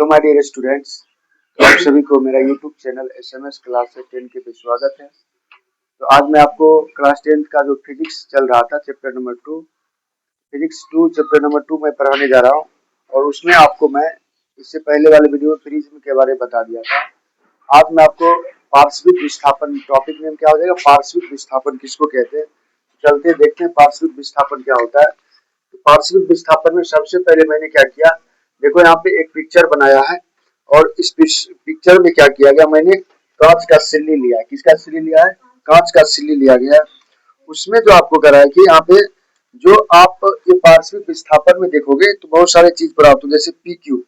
Hello my dear students, तो आप सभी को मेरा यूट्यूब चैनल एसएमएस क्लास 10 के पे स्वागत है। तो आज मैं आपको क्लास 10 का जो फिजिक्स चल रहा था chapter number 2 physics 2 chapter number 2 में पढ़ाने जा रहा हूँ। और उसमें आपको मैं इससे पहले वाले वीडियो में प्रिज्म के बारे में बता दिया था। आज मैं आपको पार्श्विक विस्थापन, टॉपिक नेम क्या हो जाएगा, पार्श्विक विस्थापन किसको कहते हैं। चलते देखते हैं पार्श्विक विस्थापन क्या होता है। तो पार्श्विक विस्थापन में सबसे पहले मैंने क्या किया, देखो यहाँ पे एक पिक्चर बनाया है और इस पिक्चर में क्या किया गया, मैंने कांच का सिल्ली लिया है। किसका सिल्ली लिया है? कांच का सिल्ली लिया गया है। उसमें जो आपको करा है कि यहाँ पे जो आप ये पार्श्विक विस्थापन में देखोगे तो बहुत सारे चीज प्राप्त हो, जैसे पी क्यू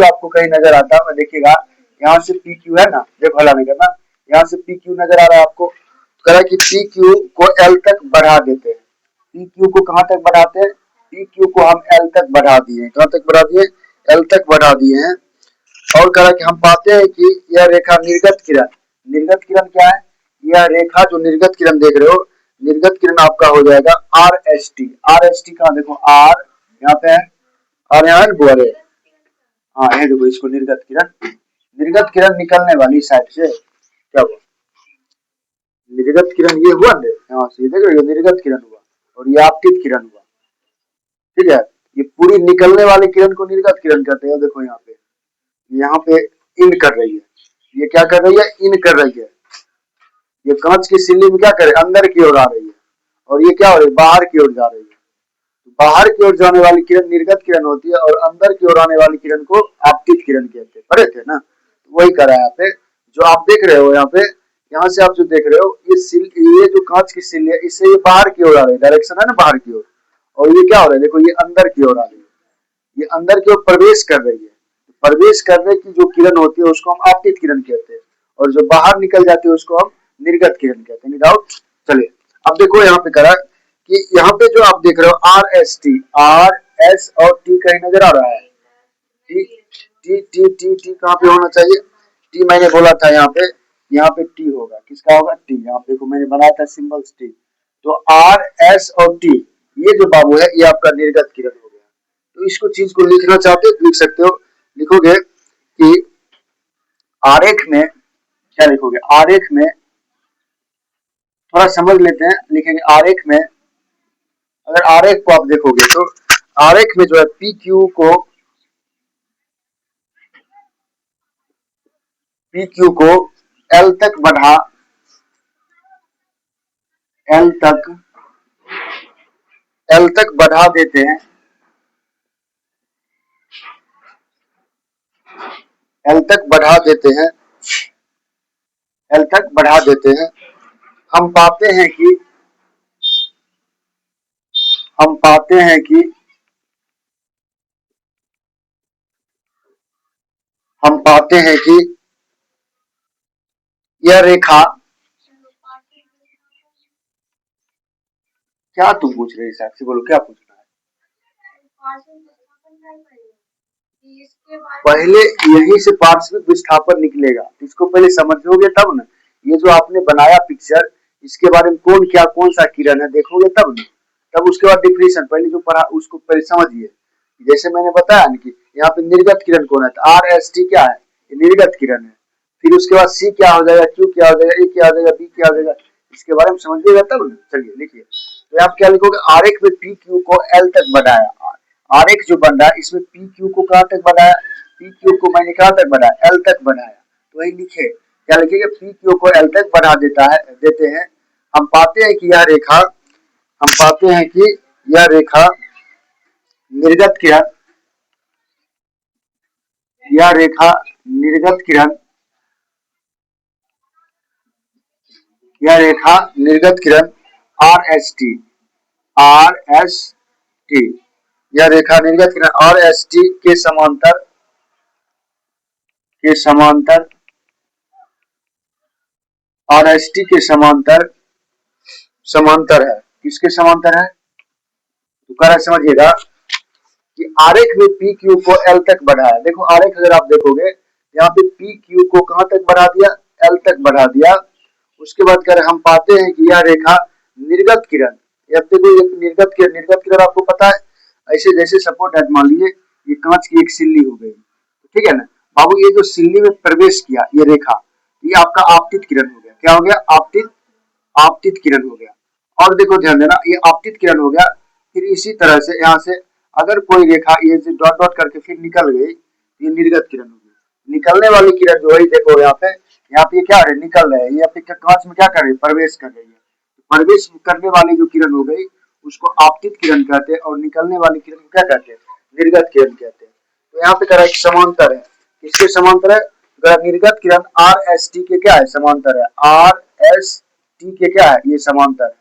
आपको कहीं नजर आता है, देखिएगा यहाँ से पी क्यू है ना, देखो हला नहीं करना, यहाँ से पी क्यू नजर आ रहा है आपको। करा कि पी क्यू को एल तक बढ़ा देते हैं। पी क्यू को कहाँ तक बढ़ाते हैं? पी क्यू को हम एल तक बढ़ा दिए। कहाँ तक बढ़ा दिए? एल तक बढ़ा दिए हैं। और कहा कि हम पाते हैं कि यह रेखा निर्गत किरण क्या है? यह रेखा जो निर्गत किरण देख रहे हो, निर्गत किरण आपका हो जाएगा R S T. R S T कहाँ, देखो आर यहाँ पे है और यहाँ है बोरे। हाँ ये देखो, इसको निर्गत किरण निकलने वाली साइड से क्या हुआ, निर्गत किरण ये हुआ ना, यहाँ से देख रहे हो, निर्गत किरण हुआ और ये आपतित किरण हुआ। ठीक है, ये पूरी निकलने वाली किरण को निर्गत किरण कहते हैं। देखो यहाँ पे इन कर रही है, ये क्या कर रही है? इन कर रही है। ये कांच की सिल्ली में क्या करे, अंदर की ओर आ रही है और ये क्या हो रही है? बाहर की ओर जा रही है। बाहर की ओर जाने वाली किरण निर्गत किरण होती है और अंदर की ओर आने वाली किरण को आपतित किरण कहते हैं। पढ़े थे ना, तो वही करा है यहाँ पे। जो आप देख रहे हो यहाँ पे, यहाँ से आप जो देख रहे हो, ये जो कांच की सिल्ली है, इससे ये बाहर की ओर आ रही है, डायरेक्शन है ना बाहर की ओर। और ये क्या हो रहा है, देखो ये अंदर की ओर आ रही है, ये अंदर की ओर प्रवेश कर रही है। प्रवेश करने की जो किरण होती है उसको हम आपतित किरण कहते हैं और जो बाहर निकल जाती है उसको हम निर्गत किरण कहते हैं। डाउट? चलिए अब देखो यहाँ पे करा कि यहाँ पे जो आप देख रहे हो R S T, R S और टी कहीं नजर आ रहा है? T T T T T कहाँ पे होना चाहिए? टी मैंने बोला था यहाँ पे टी होगा। किसका होगा? टी। यहाँ पे देखो मैंने बनाया था सिंबल्स टी। तो आर एस और टी, ये जो बाबू है ये आपका निर्गत किरण हो गया। तो इसको चीज को लिखना चाहते हो लिख सकते हो। लिखोगे कि आरेख में क्या लिखोगे? आरेख में थोड़ा समझ लेते हैं, लिखेंगे आरेख में। अगर आरेख को आप देखोगे तो आरेख में जो है पी क्यू को एल तक बढ़ा, एल तक बढ़ा देते हैं, एल तक बढ़ा देते हैं, एल तक बढ़ा देते हैं। हम पाते हैं कि यह रेखा, क्या तुम पूछ रहे हिसाब से, बोलो क्या पूछना है? पहले यही से पार्श्विक विस्थापन निकलेगा, इसको पहले समझोगे तब ना। ये जो आपने बनाया पिक्चर, इसके बारे में कौन सा किरण है देखोगे तब ना, तब उसके बाद डिफिनेशन पहले जो पढ़ा उसको पहले समझिए। जैसे मैंने बताया ना कि यहाँ पे निर्गत किरण कौन है, आर एस टी क्या है? ये निर्गत किरण है। फिर उसके बाद सी क्या हो जाएगा, क्यू क्या हो जाएगा, ए क्या हो जाएगा, बी क्या हो जाएगा, इसके बारे में समझिएगा तब ना। चलिए लिखिए, तो आप क्या लिखोगे? आरेख में पी क्यू को एल तक बढ़ाया। आरेख जो बन रहा है इसमें पी क्यू को कहाँ तक बढ़ाया? पी क्यू को मैंने कहाँ तक बढ़ाया? एल तक बढ़ाया। तो वही लिखे, क्या लिखेंगे? पी क्यू को एल तक बढ़ा देते हैं। हम पाते हैं कि यह रेखा निर्गत किरण, यह रेखा निर्गत किरण, यह रेखा निर्गत किरण आर एस टी, यह रेखा निर्गत किरण आर एस टी के समांतर आर एस टी के समांतर है। किसके समांतर है? तो कह समझिएगा कि आरेख में पी क्यू को एल तक बढ़ाया। देखो आरेख अगर आप देखोगे, यहाँ पे पी क्यू को कहाँ तक बढ़ा दिया? एल तक बढ़ा दिया। उसके बाद कर हम पाते हैं कि यह रेखा निर्गत किरण, देखो ये निर्गत किरण आपको पता है, ऐसे जैसे सपोर्ट है, मान लीजिए ये कांच की एक सिल्ली हो गई, ठीक है, बाबू ये जो सिल्ली में प्रवेश किया ये रेखा, ये आपका आपतित किरण हो गया। क्या हो गया? आपतित किरण हो गया। और देखो ध्यान देना, ये आपतित किरण हो गया। फिर इसी तरह से यहाँ से अगर कोई रेखा ये डॉट डॉट करके फिर निकल गई, ये निर्गत किरण हो गई। निकलने वाली किरण जो है देखो यहाँ पे क्या है? निकल रहे हैं। ये आपके कांच में क्या कर रही है? प्रवेश कर रही है। प्रवेश करने वाली जो किरण हो गई उसको आपतित किरण कहते हैं, और निकलने वाली किरण को क्या कहते हैं? निर्गत किरण कहते हैं। तो यहाँ पे करा एक समांतर है। किसके समांतर है? निर्गत किरण आर एस टी के क्या है? समांतर है। आर एस टी के क्या है? ये समांतर है।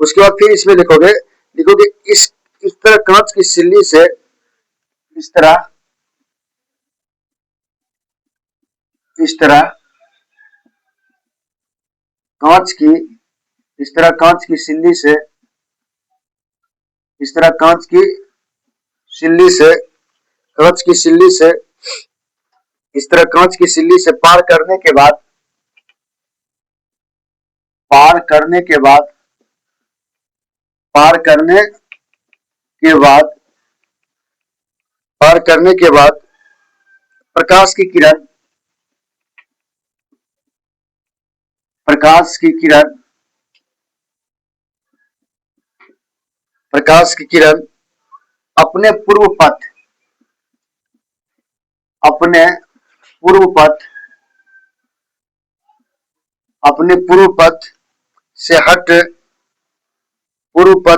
उसके बाद फिर इसमें लिखोगे इस तरह कांच की सिल्ली से इस तरह कांच की कांच की सिल्ली से कांच की सिल्ली से कांच की सिल्ली से पार करने के बाद पार करने के बाद प्रकाश की किरण प्रकाश की किरण अपने पूर्व पथ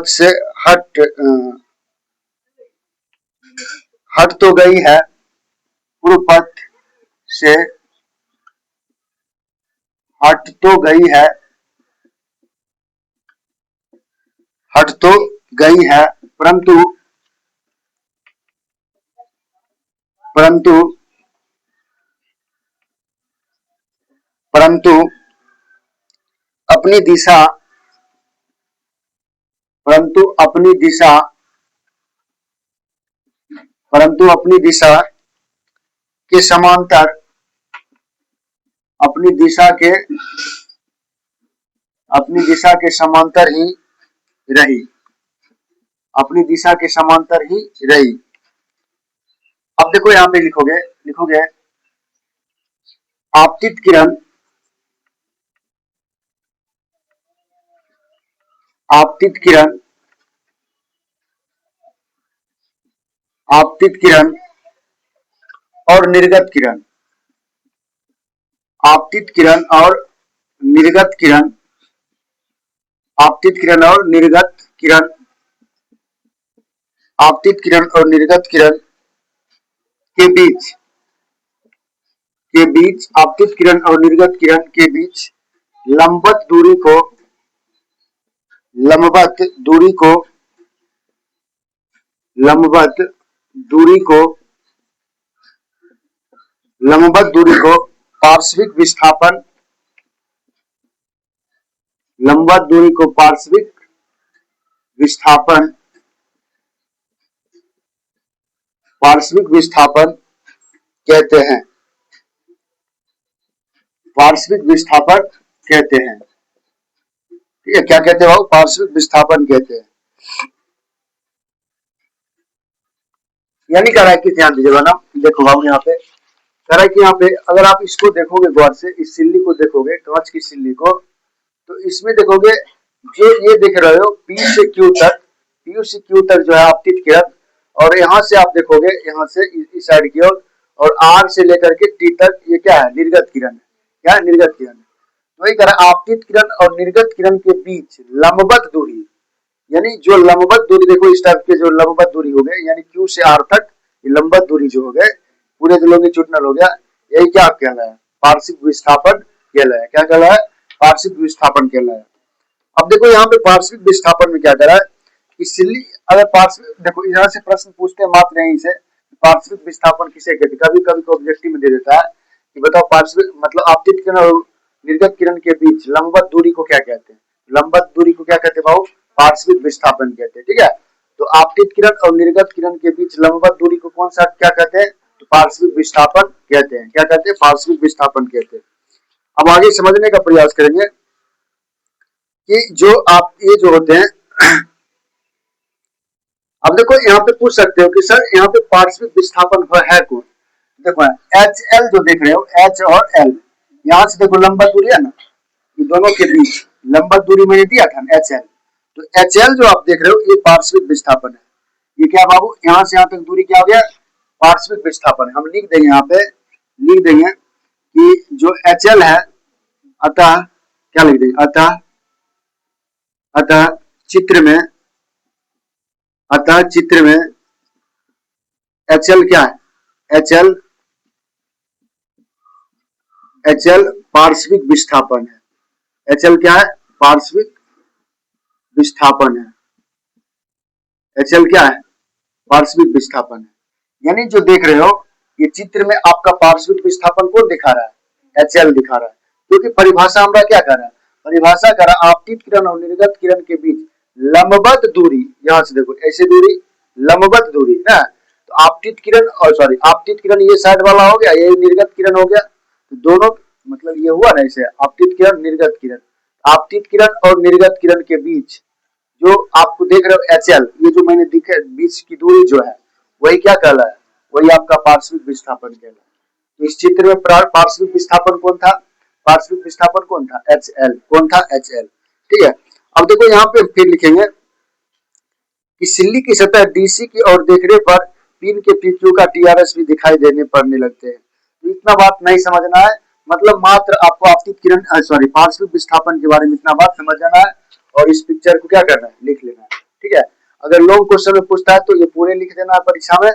से हट तो गई है। पूर्व पथ से हट तो गई है, परंतु अपनी दिशा के समांतर ही रही। अब देखो यहाँ पे लिखोगे आपतित किरण और निर्गत किरण आपतित किरण और निर्गत किरण के बीच आपतित किरण और निर्गत किरण के बीच लंबवत दूरी को पार्श्विक विस्थापन कहते हैं। ठीक है, क्या कहते हैं? पार्श्विक विस्थापन कहते हैं। यानी कह रहा है कि ध्यान दीजिएगा ना, देखो बाबू यहाँ पे कह रहा है कि यहाँ पे अगर आप इसको देखोगे गौर से, इस सिल्ली को देखोगे, कांच की सिल्ली को, तो इसमें देखोगे जो ये देख रहे हो पी से क्यू तक जो है आपतित किरण, और यहाँ से आप देखोगे यहाँ से इस साइड की ओर, और आर से लेकर के टी तक ये क्या है? निर्गत किरण है। क्या है? निर्गत किरण। तो वही कह रहा है आपतित किरण और निर्गत किरण के बीच लंबवत दूरी, यानी जो लंबवत दूरी देखो इस टाइप के जो लंबवत दूरी हो गए, यानी क्यू से आर तक ये लंबवत दूरी जो हो गए, पूरे जो लॉन्गिट्यूडिनल हो गया, यही क्या कहलाया है? पार्श्विक विस्थापन कहलाया। क्या कहलाया है? पार्श्विक विस्थापन कहलाया। अब देखो यहाँ पे पार्श्विक विस्थापन में क्या करा है कि सिल्ली अगर पार्श्विक, देखो यहाँ से प्रश्न पूछते हैं मात्र यहीं से, पार्श्विक विस्थापन किसे कहते हैं? कभी कभी तो ऑब्जेक्टिव में दे देता है कि बताओ पार्श्विक मतलब आपतित किरण और निर्गत किरण के बीच लंबवत दूरी को क्या कहते हैं? लंबवत दूरी को क्या कहते हैं भाऊ? पार्श्विक विस्थापन कहते हैं। ठीक है, तो आपतित किरण और निर्गत किरण के बीच लंबवत दूरी को कौन सा क्या कहते हैं? तो पार्श्विक विस्थापन कहते हैं। क्या कहते हैं? पार्श्विक विस्थापन कहते हैं। अब आगे समझने का प्रयास करेंगे कि जो आप ये जो होते हैं अब देखो यहाँ पे पूछ सकते हो कि सर यहाँ पे पार्श्विक विस्थापन है कौन? देखो एच एल जो देख रहे हो, एच और एल, यहाँ से देखो लंबा दूरी है ना, ये दोनों के बीच लंबा दूरी मैंने दिया था एच एल। तो एच एल जो आप देख रहे हो ये पार्श्विक विस्थापन है। ये क्या बाबू, यहाँ से यहाँ तक दूरी क्या हो गया, पार्श्विक विस्थापन। हम लिख देंगे यहाँ पे, लिख देंगे कि जो एच एल है, अतः क्या लिख देंगे, अतः अतः चित्र में, अतः चित्र में एच एल क्या है, एच एल, एच एल पार्श्विक विस्थापन है। एच एल क्या है, पार्श्विक विस्थापन है। एच एल क्या है, पार्श्विक विस्थापन है। यानी जो देख रहे हो ये चित्र में आपका पार्श्विक विस्थापन कौन दिखा रहा है, एच एल दिखा रहा है। क्योंकि परिभाषा हमारा क्या कर रहा है, परिभाषा कर रहा है आपतित किरण और निर्गत किरण के बीच लंबवत दूरी, यहाँ से देखो ऐसे दूरी, लंबवत दूरी ना। तो आपतित किरण और सॉरी आपतित किरण ये साइड वाला हो गया, ये निर्गत किरण हो गया, तो दोनों मतलब ये हुआ ना ऐसे आपतित किरण निर्गत किरण। आपतित किरण और निर्गत किरण के बीच जो आपको देख रहे हो एच एल, ये जो मैंने दिखे बीच की दूरी जो है वही क्या कहला है, वही आपका पार्श्विक विस्थापन कहला है। तो इस चित्र में पार्श्विक विस्थापन कौन था, पार्श्विक विस्थापन कौन था, एच एल, कौन था, एच एल। ठीक है, अब देखो यहाँ पे फिर लिखेंगे कि सिल्ली की सतह डीसी की ओर देखने पर पिन के पीक्यू का टीआरएस भी दिखाई देने पड़ने लगते हैं। तो इतना बात नहीं समझना है, मतलब मात्र आपको आपतित किरण सॉरी पार्श्विक विस्थापन के बारे में इतना बात समझ जाना है और इस पिक्चर को क्या करना है, लिख लेना है। ठीक है, अगर लॉन्ग क्वेश्चन में पूछता है तो ये पूरे लिख देना है परीक्षा में,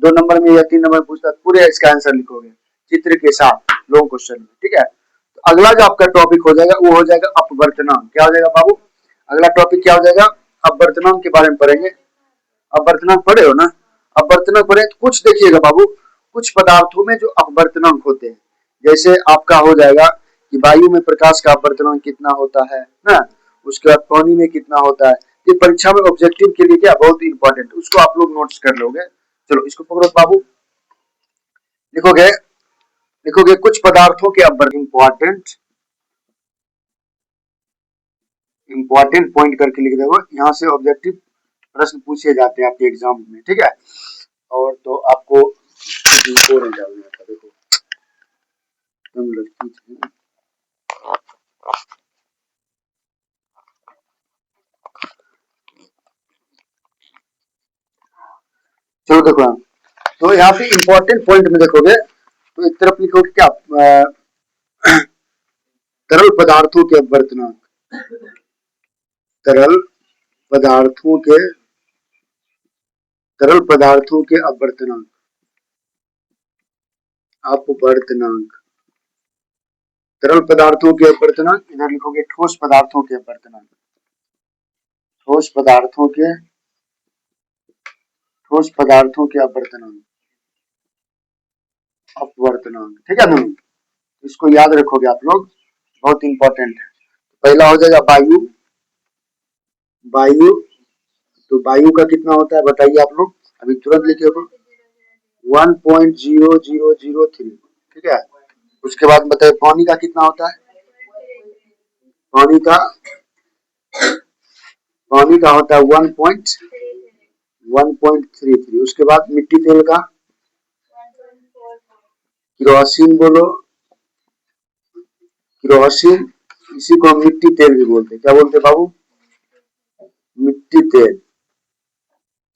2 नंबर में या 3 नंबर में पूछता है पूरे इसका आंसर लिखोगे चित्र के साथ लॉन्ग क्वेश्चन में। ठीक है, तो अगला जो आपका टॉपिक हो जाएगा वो हो जाएगा अपवर्तनांक। क्या हो जाएगा बाबू, अगला टॉपिक क्या हो जाएगा, अपवर्तनांक के बारे में पढ़ेंगे। अपवर्तनांक पढ़े हो ना, अपवर्तनांक पढ़े तो कुछ देखिएगा बाबू, कुछ पदार्थों में जो अपवर्तनांक होते हैं, जैसे आपका हो जाएगा कि वायु में प्रकाश का अपवर्तनांक कितना होता है ना, उसके बाद पानी में कितना होता है। ये परीक्षा में ऑब्जेक्टिव के लिए क्या बहुत इंपॉर्टेंट, उसको आप लोग नोट्स कर लोगे। चलो इसको पकड़ो बाबू, लिखोगे, लिखोगे कुछ पदार्थों के अपवर्तन, इंपॉर्टेंट इंपॉर्टेंट पॉइंट करके लिख दोगे, यहाँ से ऑब्जेक्टिव प्रश्न पूछे जाते हैं आपके एग्जाम में। ठीक है, और तो आपको नहीं डालना था, देखो चलो देखो, तो यहाँ पे इंपॉर्टेंट पॉइंट में देखोगे तो एक तरफ लिखोगे क्या, तरल पदार्थों के अपवर्तनांक, तरल पदार्थों के, तरल पदार्थों के अपवर्तनांक, अपवर्तनांक, तरल पदार्थों के अपवर्तनांक। इधर लिखोगे ठोस पदार्थों के अपवर्तनांक, ठोस पदार्थों के, ठोस पदार्थों के अपवर्तनांक, अपवर्तनांक। ठीक है ना, इसको याद रखोगे आप लोग, बहुत इंपॉर्टेंट है। पहला हो जाएगा वायु, वायु, तो वायु का कितना होता है बताइए आप लोग, अभी तुरंत लिखे हो, 1.0003। ठीक है, उसके बाद बताइए पानी का कितना होता है, पानी का, पानी का होता है 1.33। उसके बाद मिट्टी तेल का, केरोसिन बोलो, केरोसिन, इसी को हम मिट्टी तेल भी बोलते हैं। क्या बोलते हैं बाबू, मिट्टी तेल,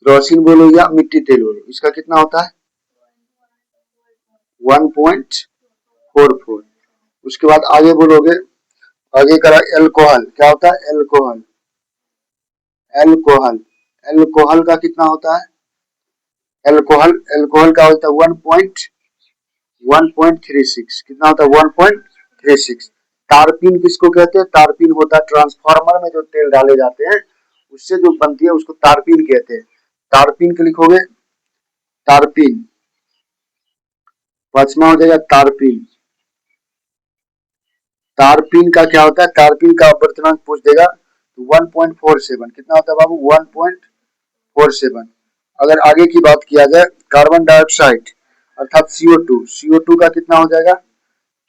केरोसिन बोलो या मिट्टी तेल बोलो, इसका कितना होता है 1.44। उसके बाद आगे बोलोगे, आगे करा एल्कोहल, क्या होता है एल्कोहल, एल्कोहल, एल्कोहल का कितना होता है, एल्कोहल, एल्कोहल का होता है 1.36। कितना होता है 1.36। तारपीन किसको कहते हैं, तारपीन होता है ट्रांसफार्मर में जो तेल डाले जाते हैं उससे जो बनती है उसको तारपीन कहते हैं। तारपीन के लिखोगे, तारपीन, पांचवा हो जाएगा तारपीन। तारपीन का क्या होता है, तारपीन का अपवर्तनांक पूछ देगा तो 1.47। कितना होता है बाबू 1.47। अगर आगे की बात किया जाए कार्बन डाइऑक्साइड अर्थात CO2, CO2 का कितना हो जाएगा,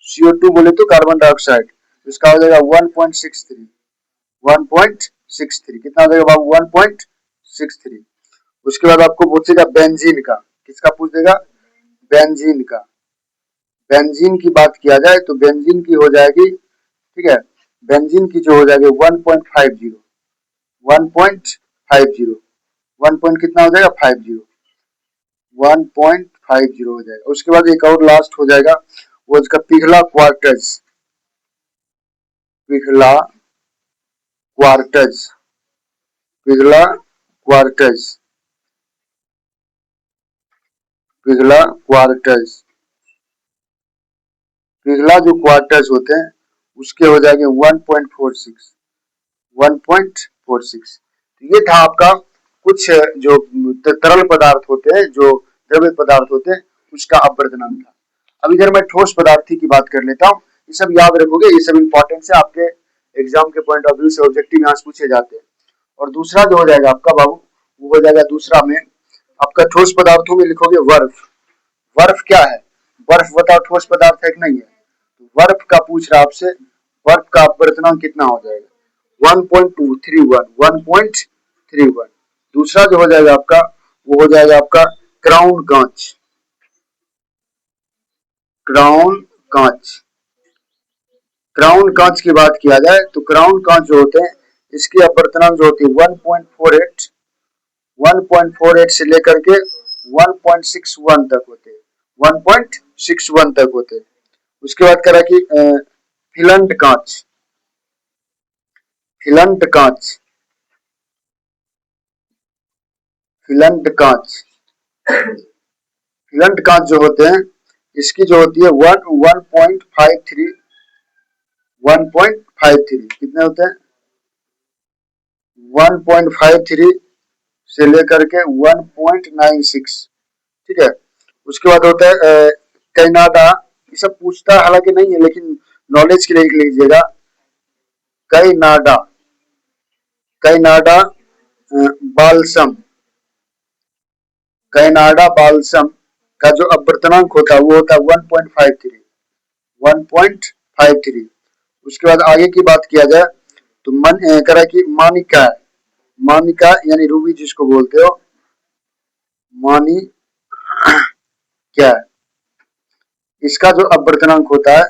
CO2 बोले तो कार्बन डाइऑक्साइड, इसका हो जाएगा 1.63, 1.63। कितना हो जाएगा बाबू 1.63। उसके बाद आपको पूछेगा बेंजीन का, किसका पूछ देगा, बेंजीन का, बेंजीन की बात किया जाए तो बेंजीन की हो जाएगी, ठीक है, बेंजीन की जो हो जाएगी 1.50, 1.50, 1 पॉइंट कितना हो जाएगा 50, 1.50 हो जाएगा। उसके बाद एक और लास्ट हो जाएगा वो इसका पिघला क्वार्टज, पिघला क्वार्टज, पिघला क्वार्टज, पिघला क्वार्टज, पिघला जो क्वार्टज होते हैं उसके हो जाएंगे 1.46, 1.46। ये था आपका कुछ जो तरल पदार्थ होते हैं, जो द्रव्य पदार्थ होते हैं, उसका अपवर्तनांक था। अब इधर मैं ठोस पदार्थी की बात कर लेता हूँ। ये सब याद रखोगे, ये सब इंपॉर्टेंट है आपके एग्जाम के पॉइंट ऑफ व्यू से, ऑब्जेक्टिव यहाँ से पूछे जाते हैं। और दूसरा जो हो जाएगा आपका बाबू, वो हो जाएगा दूसरा में आपका ठोस पदार्थों में लिखोगे वर्फ। वर्फ क्या है? बर्फ बताओ ठोस पदार्थ है कि नहीं है? वर्फ का पूछ रहा आपसे, वर्फ का अपवर्तनांक कितना हो जाएगा? 1.231, 1.31। दूसरा जो हो जाएगा आपका, वो हो जाएगा आपका क्राउन कांच, क्राउन कांच। क्राउन कांच की बात किया जाए तो क्राउन कांच जो होते हैं, इसकी अपवर्तनांक जो होती है 1.48, 1.48 से लेकर के 1.61 तक होते हैं, 1.61 तक होते हैं। उसके बाद कह रहा कि फिलंट कांच, फिलंट कांच, फिलंट कांच, फिलंट कांच जो होते हैं, इसकी जो होती है 1.53, 1.53 कितने होते हैं? 1.53 से लेकर के 1.96, ठीक है। उसके बाद होता है कनाडा, ये सब पूछता हालांकि नहीं है लेकिन नॉलेज के लिए लिख लीजिएगा। Canada, Canada balsam, Canada balsam का जो अपवर्तनांक होता है वो होता है 1.53, 1.53। उसके बाद आगे की बात किया जाए तो मन करा कि मानिका, मानिका यानी रूबी जिसको बोलते हो, मानी क्या है, इसका जो अपवर्तनांक होता है,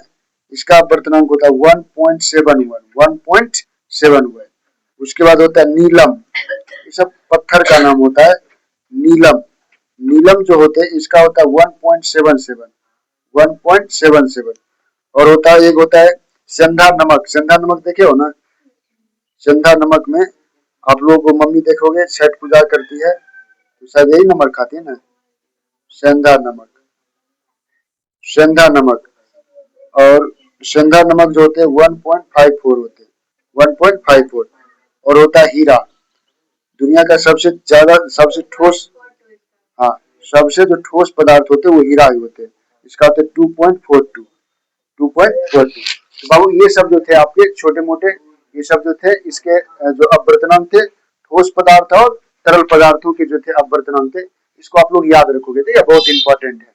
इसका अपवर्तनांक होता है 1.71, 1.71। उसके बाद होता है नीलम, ये सब पत्थर का नाम होता है, नीलम, नीलम जो होते हैं इसका होता है 1.77, 1.77। और होता है एक होता है संधा नमक, संधा नमक देखे हो ना? संधा नमक में आप लोगों को मम्मी देखोगे छठ पूजा करती है तो शायद यही नमक खाती है ना, संधा नमक, संधा नमक। और संधा नमक जो होते हैं 1.54 होते हैं, 1.54। और होता है हीरा, दुनिया का सबसे ज्यादा, सबसे ठोस, हाँ, सबसे जो ठोस पदार्थ होते हैं वो हीरा ही होते हैं, इसका होता है 2.42, 2.42। तो बाबू ये सब जो थे आपके छोटे मोटे, ये सब जो थे इसके जो अपवर्तनांक थे, ठोस पदार्थ और तरल पदार्थों के जो थे अपवर्तनांक थे, इसको आप लोग याद रखोगे, ठीक है, बहुत इंपॉर्टेंट है।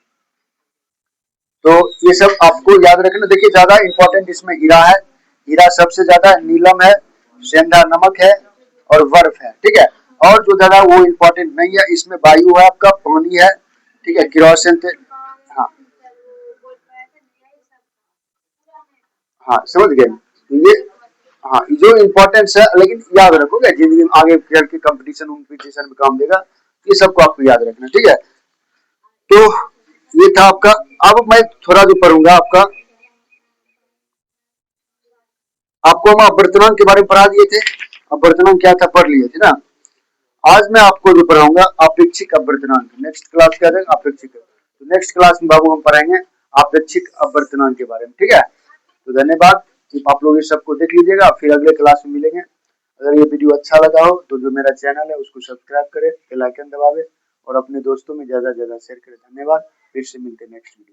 तो ये सब आपको याद रखना। देखिए ज्यादा इंपॉर्टेंट इसमें हीरा है, हीरा सबसे ज्यादा, नीलम है, सेंधा नमक है और बर्फ है, ठीक है। और जो ज्यादा वो इंपॉर्टेंट नहीं है, इसमें वायु है आपका, पानी है, ठीक है, किरोसिन थे, हाँ हाँ समझ गए। तो ये, हाँ जो इम्पोर्टेंस है, लेकिन याद रखोगे जिंदगी में आगे चल के कंपटीशन में काम देगा, ये सबको आपको याद रखना, ठीक है। तो ये था आपका। अब मैं थोड़ा जो पढ़ूंगा आपका, आपको हम अपवर्तनांक के बारे में पढ़ा दिए थे, अपवर्तनांक क्या था पढ़ लिए थे ना। आज मैं आपको जो पढ़ाऊंगा अपेक्षिक अपवर्तनांक, नेक्स्ट क्लास क्या है अपेक्षिक, तो नेक्स्ट क्लास में बाबू हम पढ़ाएंगे अपेक्षिक अपवर्तनांक के बारे में, ठीक है। तो धन्यवाद, आप लोग ये सबको देख लीजिएगा, फिर अगले क्लास में मिलेंगे। अगर ये वीडियो अच्छा लगा हो तो जो मेरा चैनल है उसको सब्सक्राइब करें, बेल आइकन दबावे और अपने दोस्तों में ज्यादा से ज्यादा शेयर करें। धन्यवाद, फिर से मिलते हैं नेक्स्ट वीडियो।